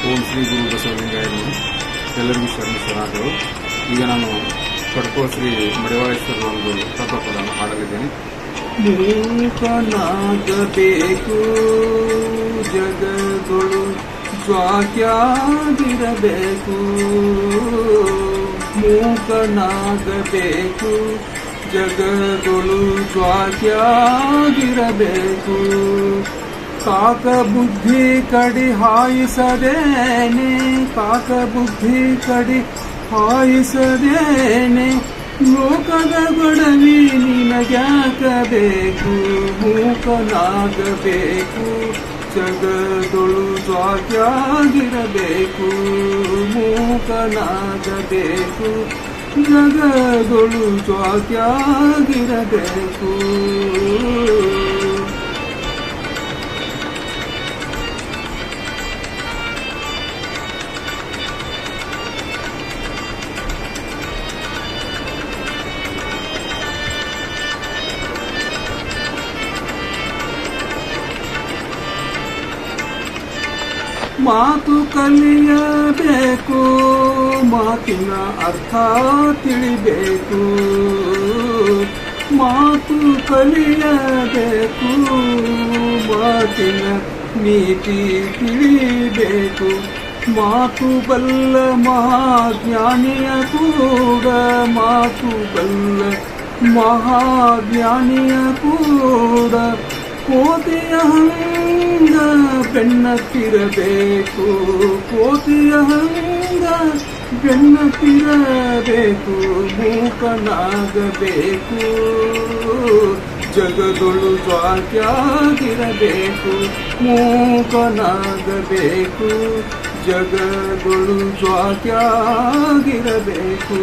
ಓಂ ಶ್ರೀ ಗುರು ಬಸವಲಿಂಗಾಯ ನಮಃ. ಎಲ್ಲರಿಗೂ ಶರಣರಾದವರು. ಈಗ ನಾನು ಪಡ್ಕೋ ಶ್ರೀ ಮಡಿವಾಳೇಶ್ವರನ ಒಂದು ತತ್ವಪದವನ್ನು ಹಾಡಲಿದ್ದೇನೆ. ಮೂಕನಾಗಬೇಕು ಜಗದೊಳು ಜ್ವಾಕ್ಯಾಗಿರಬೇಕು, ಮೂಕನಾಗಬೇಕು ಜಗದೊಳು ಜ್ವಾಕ್ಯಾಗಿರಬೇಕು. ಕಾಕ ಬುದ್ಧಿ ಕಡಿ ಹಾಯಿಸದೇನೆ, ಕಾಕ ಬುದ್ಧಿ ಕಡಿ ಹಾಯಿಸದೇನೆ, ಲೋಕದ ಗೊಡವಿ ನಿನಗ್ಯಾಕಬೇಕು. ಮೂಕನಾಗಬೇಕು ಜಗದೊಳು ಜ್ವಾಕ್ಯಾಗಿರಬೇಕು, ಮೂಕನಾಗಬೇಕು ಜಗದೊಳು ಜ್ವಾಕ್ಯಾಗಿರಬೇಕು. ಮಾತು ಕಲಿಯಬೇಕು, ಮಾತಿನ ಅರ್ಥ ತಿಳಿಬೇಕು, ಮಾತು ಕಲಿಯಬೇಕು, ಮಾತಿನ ನೀತಿ ತಿಳಿಬೇಕು. ಮಾತು ಬಲ್ಲ ಮಹಾಜ್ಞಾನಿಯ ಕೂಡ, ಮಾತು ಬಲ್ಲ ಮಹಾಜ್ಞಾನಿಯ ಕೂಡ, ಕೋತಿಯ ಹಂಗ ಬೆನ್ನತ್ತಿರಬೇಕು, ಕೋತಿಯ ಹಂಗ ಬೆನ್ನತ್ತಿರಬೇಕು. ಮೂಕನಾಗಬೇಕು ಜಗದೊಳು ಜ್ವಾಕ್ಯಾಗಿರಬೇಕು, ಮೂಕನಾಗಬೇಕು ಜಗದೊಳು ಜ್ವಾಕ್ಯಾಗಿರಬೇಕು.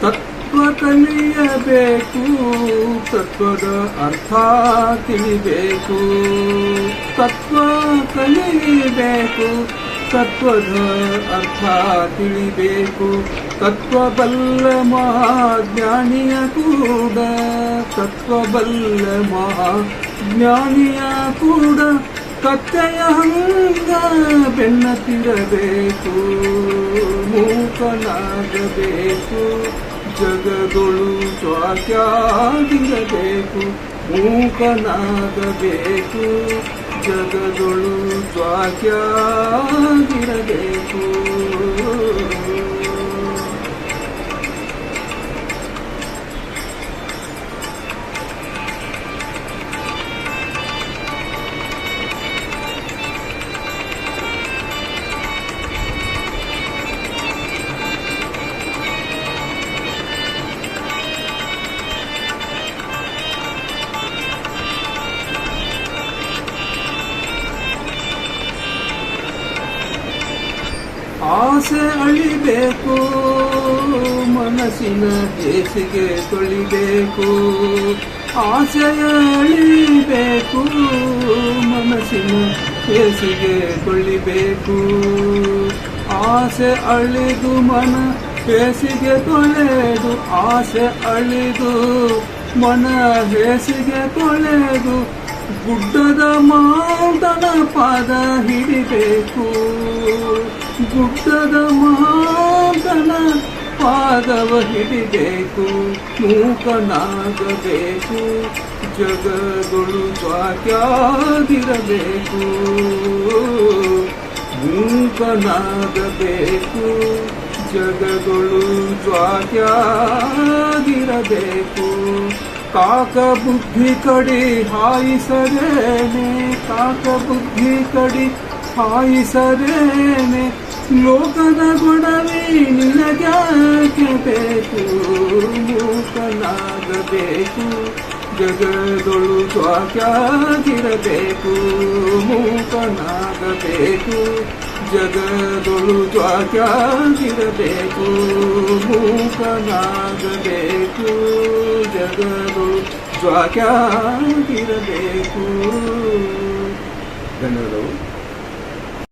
ತತ್ವ ಕಲಿಯಬೇಕು, ತತ್ವದ ಅರ್ಥ ತಿಳಿಬೇಕು, ತತ್ವ ಕಲಿಯಬೇಕು, ತತ್ವದ ಅರ್ಥ ತಿಳಿಬೇಕು. ತತ್ವ ಬಲ್ಲ ಮಹಾಜ್ಞಾನಿಯ ಕೂಡ, ತತ್ವ ಬಲ್ಲ ಮಹಾಜ್ಞಾನಿಯ ಕೂಡ, ಕತ್ತೆಯ ಹಂಗ ಬೆನ್ನತ್ತಿರಬೇಕು. ಮೂಕನಾಗಬೇಕು ಜಗದೊಳು ಜ್ವಾಕ್ಯಾಗಿರಬೇಕು, ಮೂಕನಾಗಬೇಕು ಜಗದೊಳು ಜ್ವಾಕ್ಯಾಗಿರಬೇಕು. ಆಸೆ ಅಳಿಬೇಕು, ಮನಸ್ಸಿನ ಬೇಸಿಗೆ ತೊಳಿಬೇಕು, ಆಸೆಯ ಅಳಿಬೇಕು, ಮನಸ್ಸಿನ ಬೇಸಿಗೆ ತೊಳಿಬೇಕು. ಆಸೆ ಅಳಿದು ಮನ ಬೇಸಿಗೆ ತೊಳೆದು, ಆಸೆ ಅಳಿದು ಮನ ಬೇಸಿಗೆ ತೊಳೆದು, ಗುಡ್ಡದ ಮಾದನ ಪಾದ ಹಿಡಿಬೇಕು, ಗುಡ್ಡದ ಮಾದನ ಪಾದವ ಹಿಡಿಬೇಕು. ಮೂಕನಾಗಬೇಕು ಜಗದೊಳು ಜ್ವಾಕ್ಯಾಗಿರಬೇಕು, ಮೂಕನಾಗಬೇಕು ಜಗದೊಳು ಜ್ವಾಕ್ಯಾಗಿರಬೇಕು. ಕಾಕ ಬುದ್ಧಿ ಕಡಿ ಹಾಯಿಸದೇನೆ, ಕಾಕ ಬುದ್ಧಿ ಕಡಿ ಹಾಯಿಸದೇನೆ, ಲೋಕದ ಗೊಡವಿ ನಿನಗ್ಯಾಕೆ ಬೇಕು. ಮೂಕನಾಗಬೇಕು ಜಗದೊಳು ಜ್ವಾಕ್ಯಾಗಿರಬೇಕು, ಮೂಕನಾಗಬೇಕು ಜಗದೊಳು ಜ್ವಾಕ್ಯಾಗಿರಬೇಕು, ಮೂಕನಾಗಬೇಕು ಜಗದೊಳು ಜ್ವಾಕ್ಯಾಗಿರಬೇಕು. ಧನ್ಯವಾದಗಳು.